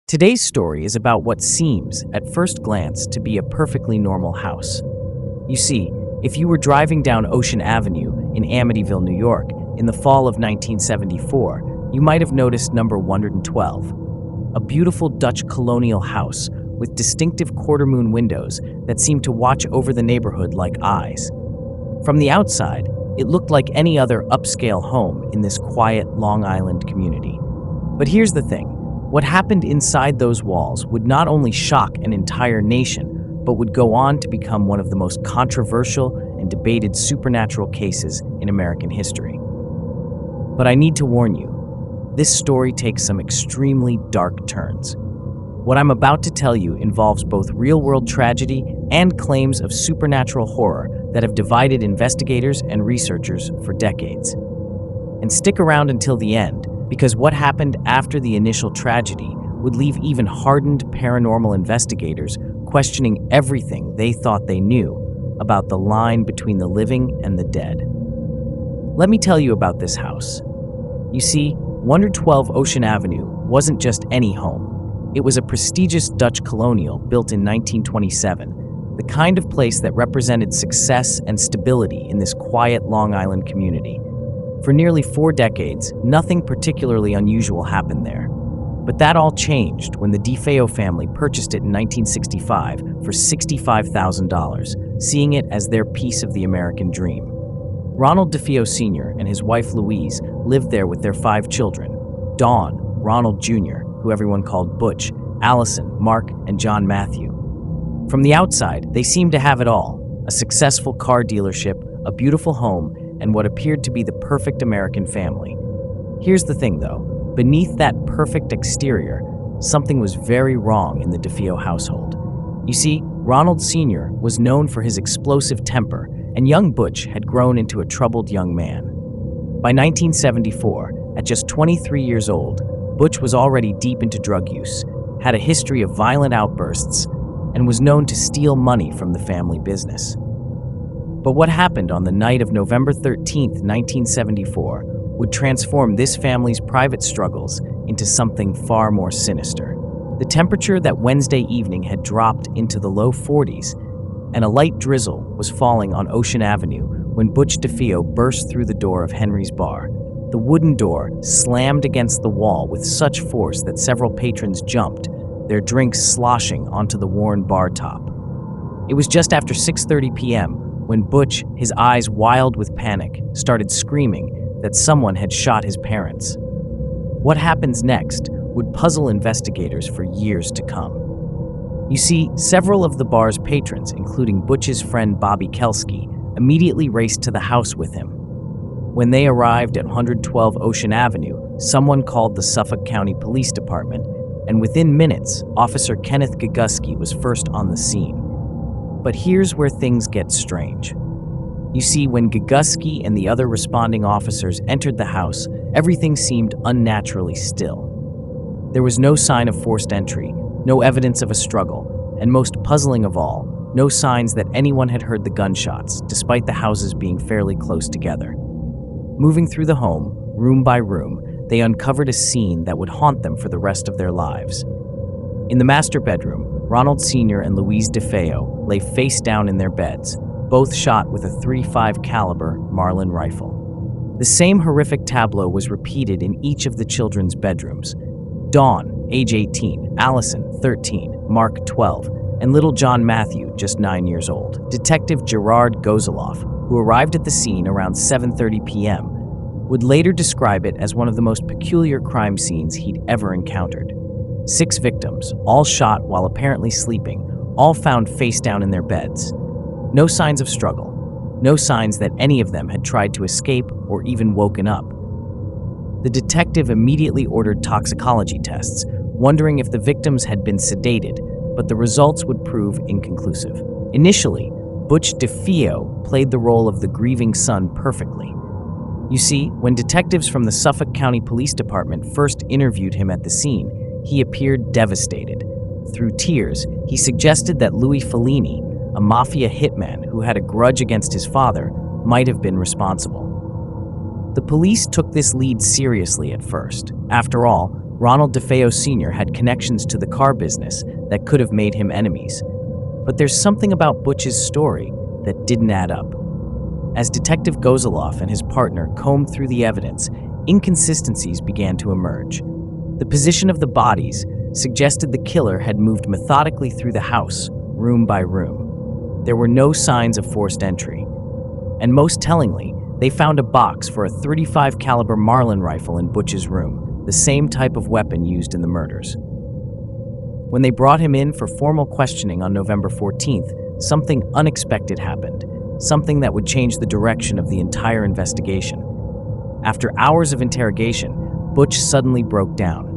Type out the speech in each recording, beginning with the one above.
Today's story is about what seems, at first glance, to be a perfectly normal house. You see, if you were driving down Ocean Avenue in Amityville, New York, in the fall of 1974, you might have noticed number 112, a beautiful Dutch Colonial house with distinctive quarter-moon windows that seemed to watch over the neighborhood like eyes. From the outside, it looked like any other upscale home in this quiet Long Island community. But here's the thing. What happened inside those walls would not only shock an entire nation, but would go on to become one of the most controversial and debated supernatural cases in American history. But I need to warn you, this story takes some extremely dark turns. What I'm about to tell you involves both real-world tragedy and claims of supernatural horror that have divided investigators and researchers for decades. And stick around until the end, because what happened after the initial tragedy would leave even hardened paranormal investigators questioning everything they thought they knew about the line between the living and the dead. Let me tell you about this house. You see, 112 Ocean Avenue wasn't just any home. It was a prestigious Dutch Colonial built in 1927, the kind of place that represented success and stability in this quiet Long Island community. For nearly 4 decades, nothing particularly unusual happened there. But that all changed when the DeFeo family purchased it in 1965 for $65,000, seeing it as their piece of the American dream. Ronald DeFeo Sr. and his wife Louise lived there with their 5 children: Dawn, Ronald Jr., who everyone called Butch, Allison, Mark, and John Matthew. From the outside, they seemed to have it all: a successful car dealership, a beautiful home, and what appeared to be the perfect American family. Here's the thing, though. Beneath that perfect exterior, something was very wrong in the DeFeo household. You see, Ronald Sr. was known for his explosive temper, and young Butch had grown into a troubled young man. By 1974, at just 23 years old, Butch was already deep into drug use, had a history of violent outbursts, and was known to steal money from the family business. But what happened on the night of November 13, 1974, would transform this family's private struggles into something far more sinister. The temperature that Wednesday evening had dropped into the low 40s, and a light drizzle was falling on Ocean Avenue when Butch DeFeo burst through the door of Henry's bar. The wooden door slammed against the wall with such force that several patrons jumped, their drinks sloshing onto the worn bar top. It was just after 6:30 p.m. when Butch, his eyes wild with panic, started screaming that someone had shot his parents. What happens next would puzzle investigators for years to come. You see, several of the bar's patrons, including Butch's friend Bobby Kelsky, immediately raced to the house with him. When they arrived at 112 Ocean Avenue, someone called the Suffolk County Police Department, and within minutes, Officer Kenneth Gagusky was first on the scene. But here's where things get strange. You see, when Gagusky and the other responding officers entered the house, everything seemed unnaturally still. There was no sign of forced entry, no evidence of a struggle, and most puzzling of all, no signs that anyone had heard the gunshots, despite the houses being fairly close together. Moving through the home, room by room, they uncovered a scene that would haunt them for the rest of their lives. In the master bedroom, Ronald Sr. and Louise DeFeo lay face down in their beds, both shot with a .35 caliber Marlin rifle. The same horrific tableau was repeated in each of the children's bedrooms. Dawn, age 18, Allison, 13, Mark, 12, and little John Matthew, just 9 years old. Detective Gerard Gozeloff, who arrived at the scene around 7:30 p.m., would later describe it as one of the most peculiar crime scenes he'd ever encountered. 6 victims, all shot while apparently sleeping, all found face down in their beds. No signs of struggle, no signs that any of them had tried to escape or even woken up. The detective immediately ordered toxicology tests, wondering if the victims had been sedated, but the results would prove inconclusive. Initially, Butch DeFeo played the role of the grieving son perfectly. You see, when detectives from the Suffolk County Police Department first interviewed him at the scene, he appeared devastated. Through tears, he suggested that Louis Fellini, a mafia hitman who had a grudge against his father, might have been responsible. The police took this lead seriously at first. After all, Ronald DeFeo Sr. had connections to the car business that could have made him enemies. But there's something about Butch's story that didn't add up. As Detective Gozoloff and his partner combed through the evidence, inconsistencies began to emerge. The position of the bodies suggested the killer had moved methodically through the house, room by room. There were no signs of forced entry. And most tellingly, they found a box for a .35 caliber Marlin rifle in Butch's room, the same type of weapon used in the murders. When they brought him in for formal questioning on November 14th, something unexpected happened, something that would change the direction of the entire investigation. After hours of interrogation, Butch suddenly broke down.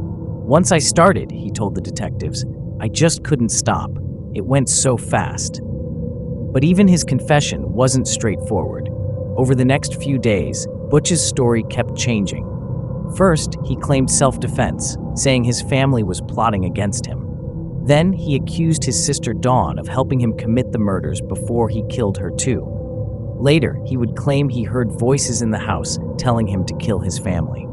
"Once I started," he told the detectives, "I just couldn't stop. It went so fast." But even his confession wasn't straightforward. Over the next few days, Butch's story kept changing. First, he claimed self-defense, saying his family was plotting against him. Then, he accused his sister Dawn of helping him commit the murders before he killed her too. Later, he would claim he heard voices in the house telling him to kill his family.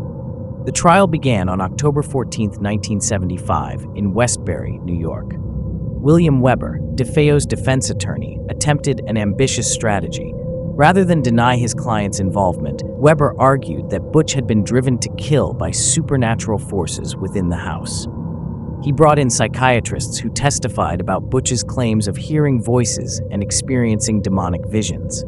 The trial began on October 14, 1975, in Westbury, New York. William Weber, DeFeo's defense attorney, attempted an ambitious strategy. Rather than deny his client's involvement, Weber argued that Butch had been driven to kill by supernatural forces within the house. He brought in psychiatrists who testified about Butch's claims of hearing voices and experiencing demonic visions.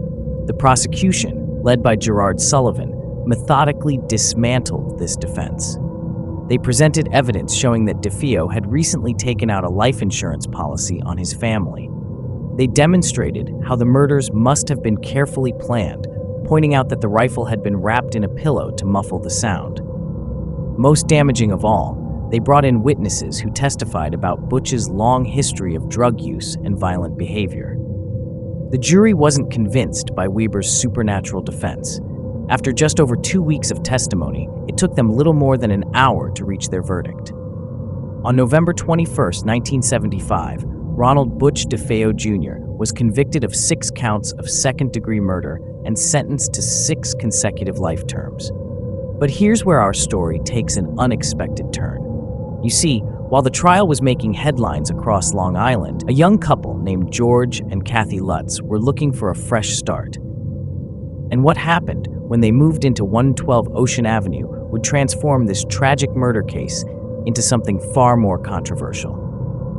The prosecution, led by Gerard Sullivan, methodically dismantled this defense. They presented evidence showing that DeFeo had recently taken out a life insurance policy on his family. They demonstrated how the murders must have been carefully planned, pointing out that the rifle had been wrapped in a pillow to muffle the sound. Most damaging of all, they brought in witnesses who testified about Butch's long history of drug use and violent behavior. The jury wasn't convinced by Weber's supernatural defense. After just over 2 weeks of testimony, it took them little more than an hour to reach their verdict. On November 21, 1975, Ronald Butch DeFeo Jr. was convicted of 6 counts of second-degree murder and sentenced to 6 consecutive life terms. But here's where our story takes an unexpected turn. You see, while the trial was making headlines across Long Island, a young couple named George and Kathy Lutz were looking for a fresh start. And what happened when they moved into 112 Ocean Avenue would transform this tragic murder case into something far more controversial.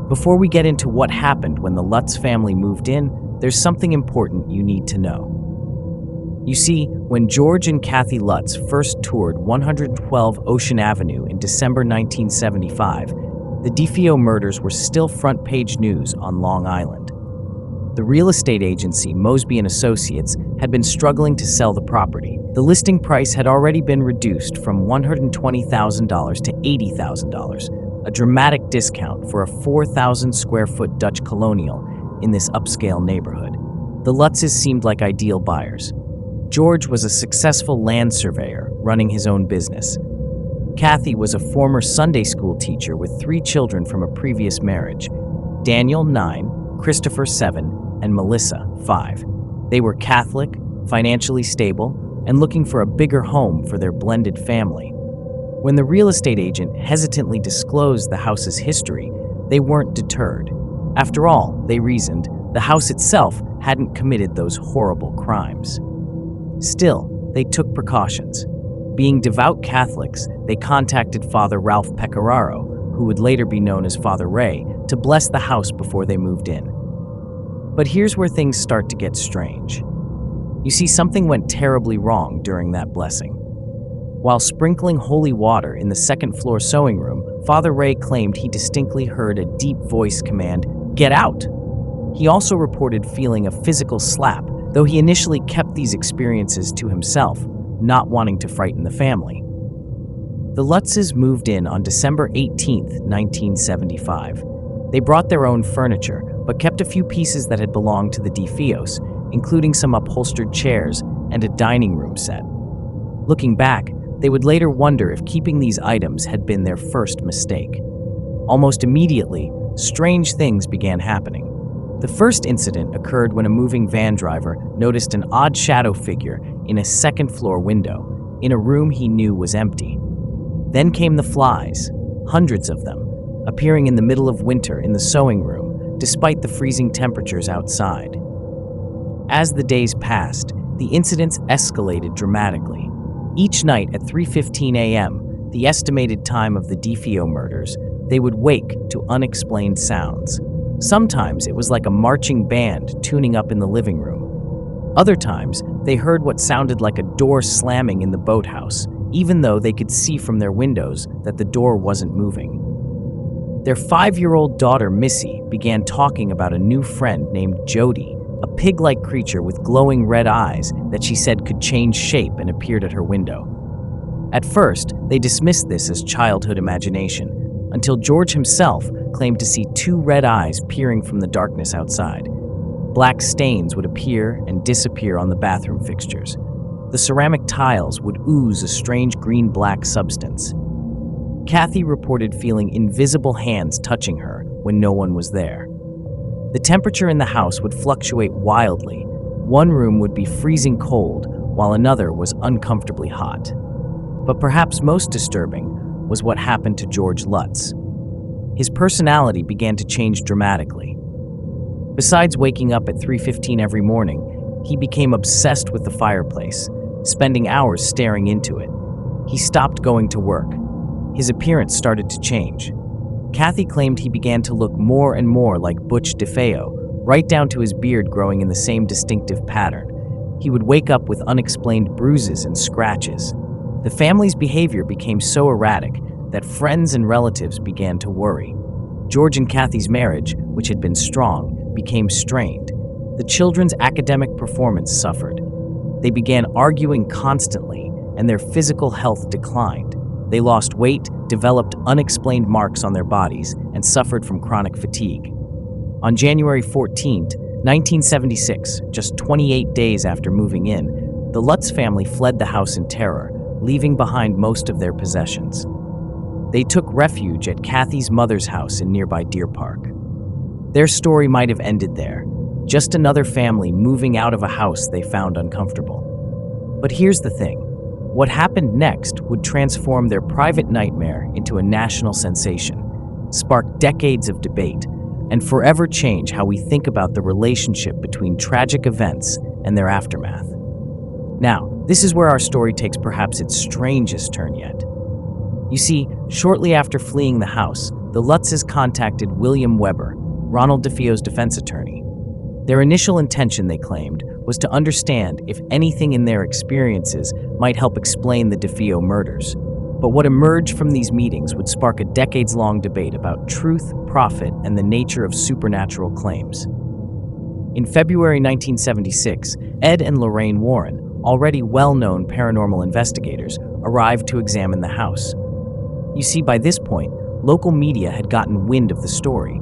Before we get into what happened when the Lutz family moved in, there's something important you need to know. You see, when George and Kathy Lutz first toured 112 Ocean Avenue in December 1975, the DeFeo murders were still front-page news on Long Island. The real estate agency, Mosby & Associates, had been struggling to sell the property. The listing price had already been reduced from $120,000 to $80,000, a dramatic discount for a 4,000-square-foot Dutch Colonial in this upscale neighborhood. The Lutzes seemed like ideal buyers. George was a successful land surveyor running his own business. Kathy was a former Sunday school teacher with 3 children from a previous marriage: Daniel, 9, Christopher, 7, and Melissa, 5. They were Catholic, financially stable, and looking for a bigger home for their blended family. When the real estate agent hesitantly disclosed the house's history, they weren't deterred. After all, they reasoned, the house itself hadn't committed those horrible crimes. Still, they took precautions. Being devout Catholics, they contacted Father Ralph Pecoraro, who would later be known as Father Ray, to bless the house before they moved in. But here's where things start to get strange. You see, something went terribly wrong during that blessing. While sprinkling holy water in the second-floor sewing room, Father Ray claimed he distinctly heard a deep voice command, "Get out!" He also reported feeling a physical slap, though he initially kept these experiences to himself, not wanting to frighten the family. The Lutzes moved in on December 18, 1975. They brought their own furniture, but kept a few pieces that had belonged to the DeFeos, including some upholstered chairs and a dining room set. Looking back, they would later wonder if keeping these items had been their first mistake. Almost immediately, strange things began happening. The first incident occurred when a moving van driver noticed an odd shadow figure in a second-floor window, in a room he knew was empty. Then came the flies. hundreds of them, appearing in the middle of winter in the sewing room, despite the freezing temperatures outside. As the days passed, the incidents escalated dramatically. Each night at 3:15 a.m., the estimated time of the DeFeo murders, they would wake to unexplained sounds. Sometimes it was like a marching band tuning up in the living room. Other times, they heard what sounded like a door slamming in the boathouse, even though they could see from their windows that the door wasn't moving. Their 5-year-old daughter, Missy, began talking about a new friend named Jody, a pig-like creature with glowing red eyes that she said could change shape and appeared at her window. At first, they dismissed this as childhood imagination, until George himself claimed to see 2 red eyes peering from the darkness outside. Black stains would appear and disappear on the bathroom fixtures. The ceramic tiles would ooze a strange green-black substance. Kathy reported feeling invisible hands touching her when no one was there. The temperature in the house would fluctuate wildly. One room would be freezing cold, while another was uncomfortably hot. But perhaps most disturbing was what happened to George Lutz. His personality began to change dramatically. Besides waking up at 3:15 every morning, he became obsessed with the fireplace, spending hours staring into it. He stopped going to work. His appearance started to change. Kathy claimed he began to look more and more like Butch DeFeo, right down to his beard growing in the same distinctive pattern. He would wake up with unexplained bruises and scratches. The family's behavior became so erratic that friends and relatives began to worry. George and Kathy's marriage, which had been strong, became strained. The children's academic performance suffered. They began arguing constantly, and their physical health declined. They lost weight, developed unexplained marks on their bodies, and suffered from chronic fatigue. On January 14, 1976, just 28 days after moving in, the Lutz family fled the house in terror, leaving behind most of their possessions. They took refuge at Kathy's mother's house in nearby Deer Park. Their story might have ended there, just another family moving out of a house they found uncomfortable. But here's the thing. What happened next would transform their private nightmare into a national sensation, spark decades of debate, and forever change how we think about the relationship between tragic events and their aftermath. Now, this is where our story takes perhaps its strangest turn yet. You see, shortly after fleeing the house, the Lutzes contacted William Weber, Ronald DeFeo's defense attorney. Their initial intention, they claimed, was to understand if anything in their experiences might help explain the DeFeo murders. But what emerged from these meetings would spark a decades-long debate about truth, profit, and the nature of supernatural claims. In February 1976, Ed and Lorraine Warren, already well-known paranormal investigators, arrived to examine the house. You see, by this point, local media had gotten wind of the story.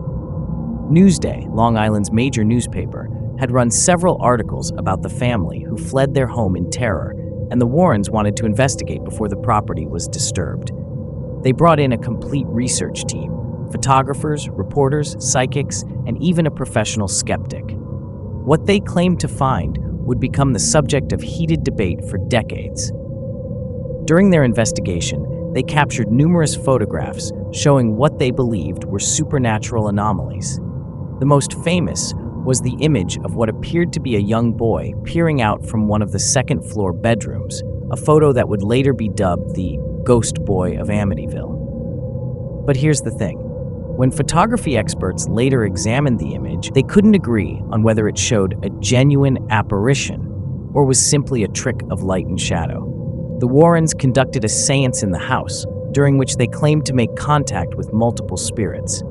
Newsday, Long Island's major newspaper, had run several articles about the family who fled their home in terror, and the Warrens wanted to investigate before the property was disturbed. They brought in a complete research team, photographers, reporters, psychics, and even a professional skeptic. What they claimed to find would become the subject of heated debate for decades. During their investigation, they captured numerous photographs showing what they believed were supernatural anomalies. The most famous was the image of what appeared to be a young boy peering out from one of the second-floor bedrooms, a photo that would later be dubbed the Ghost Boy of Amityville. But here's the thing. When photography experts later examined the image, they couldn't agree on whether it showed a genuine apparition or was simply a trick of light and shadow. The Warrens conducted a séance in the house, during which they claimed to make contact with multiple spirits.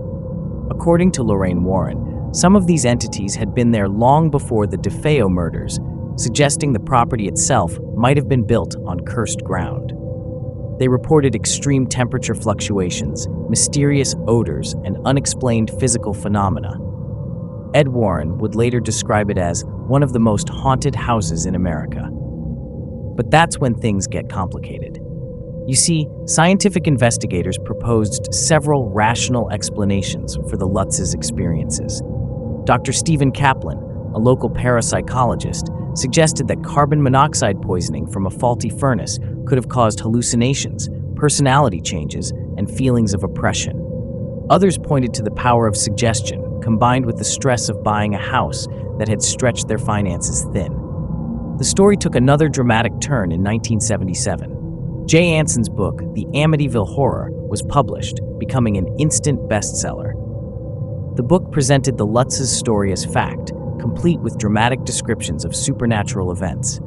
According to Lorraine Warren, some of these entities had been there long before the DeFeo murders, suggesting the property itself might have been built on cursed ground. They reported extreme temperature fluctuations, mysterious odors, and unexplained physical phenomena. Ed Warren would later describe it as one of the most haunted houses in America. But that's when things get complicated. You see, scientific investigators proposed several rational explanations for the Lutz's experiences. Dr. Stephen Kaplan, a local parapsychologist, suggested that carbon monoxide poisoning from a faulty furnace could have caused hallucinations, personality changes, and feelings of oppression. Others pointed to the power of suggestion, combined with the stress of buying a house that had stretched their finances thin. The story took another dramatic turn in 1977. Jay Anson's book, The Amityville Horror, was published, becoming an instant bestseller. The book presented the Lutz's story as fact, complete with dramatic descriptions of supernatural events.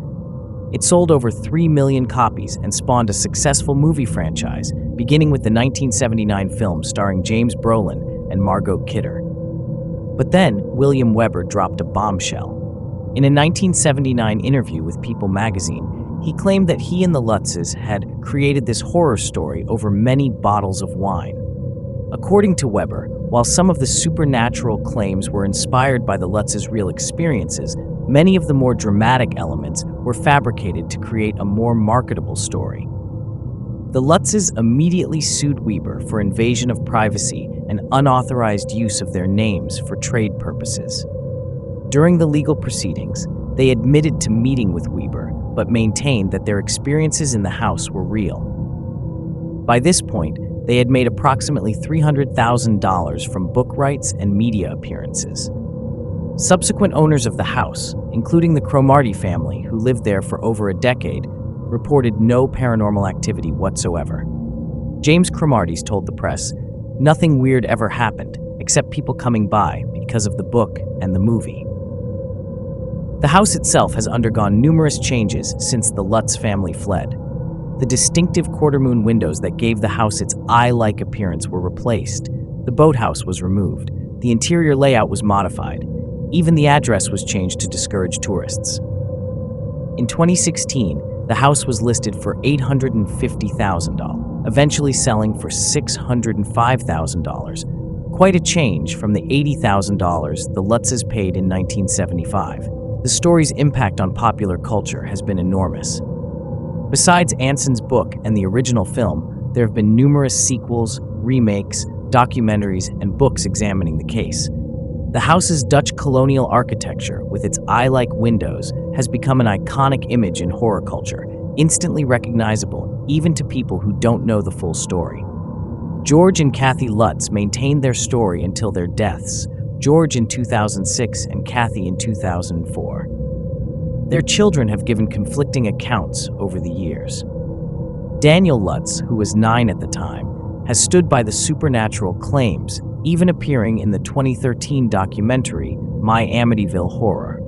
It sold over 3 million copies and spawned a successful movie franchise, beginning with the 1979 film starring James Brolin and Margot Kidder. But then, William Weber dropped a bombshell. In a 1979 interview with People magazine, he claimed that he and the Lutzes had created this horror story over many bottles of wine. According to Weber, while some of the supernatural claims were inspired by the Lutzes' real experiences, many of the more dramatic elements were fabricated to create a more marketable story. The Lutzes immediately sued Weber for invasion of privacy and unauthorized use of their names for trade purposes. During the legal proceedings, they admitted to meeting with Weber, but maintained that their experiences in the house were real. By this point, they had made approximately $300,000 from book rights and media appearances. Subsequent owners of the house, including the Cromartie family, who lived there for over a decade, reported no paranormal activity whatsoever. James Cromartie told the press, "Nothing weird ever happened, except people coming by because of the book and the movie." The house itself has undergone numerous changes since the Lutz family fled. The distinctive quarter-moon windows that gave the house its eye-like appearance were replaced. The boathouse was removed. The interior layout was modified. Even the address was changed to discourage tourists. In 2016, the house was listed for $850,000, eventually selling for $605,000. Quite a change from the $80,000 the Lutzes paid in 1975. The story's impact on popular culture has been enormous. Besides Anson's book and the original film, there have been numerous sequels, remakes, documentaries, and books examining the case. The house's Dutch Colonial architecture, with its eye-like windows, has become an iconic image in horror culture, instantly recognizable even to people who don't know the full story. George and Kathy Lutz maintained their story until their deaths, George in 2006 and Kathy in 2004. Their children have given conflicting accounts over the years. Daniel Lutz, who was 9 at the time, has stood by the supernatural claims, even appearing in the 2013 documentary My Amityville Horror.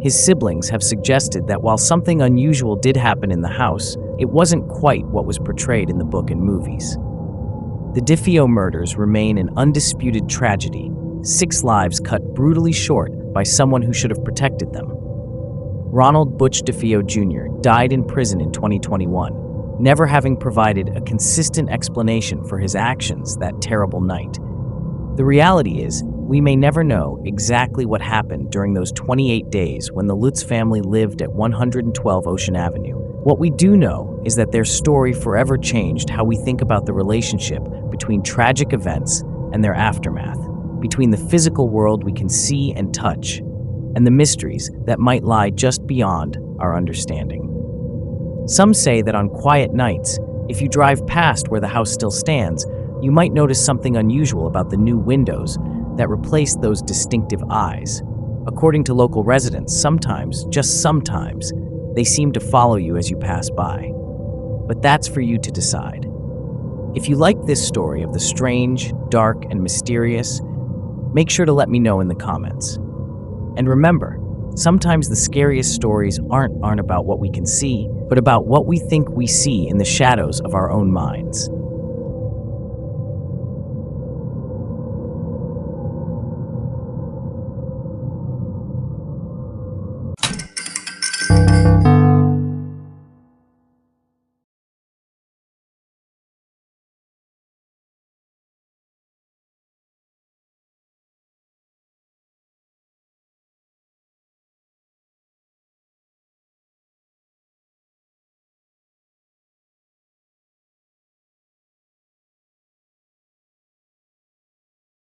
His siblings have suggested that while something unusual did happen in the house, it wasn't quite what was portrayed in the book and movies. The DeFeo murders remain an undisputed tragedy, 6 lives cut brutally short by someone who should have protected them. Ronald Butch DeFeo Jr. died in prison in 2021, never having provided a consistent explanation for his actions that terrible night. The reality is, we may never know exactly what happened during those 28 days when the Lutz family lived at 112 Ocean Avenue. What we do know is that their story forever changed how we think about the relationship between tragic events and their aftermath, between the physical world we can see and touch, and the mysteries that might lie just beyond our understanding. Some say that on quiet nights, if you drive past where the house still stands, you might notice something unusual about the new windows that replaced those distinctive eyes. According to local residents, sometimes, just sometimes, they seem to follow you as you pass by. But that's for you to decide. If you like this story of the strange, dark, and mysterious, make sure to let me know in the comments. And remember, sometimes the scariest stories aren't about what we can see, but about what we think we see in the shadows of our own minds.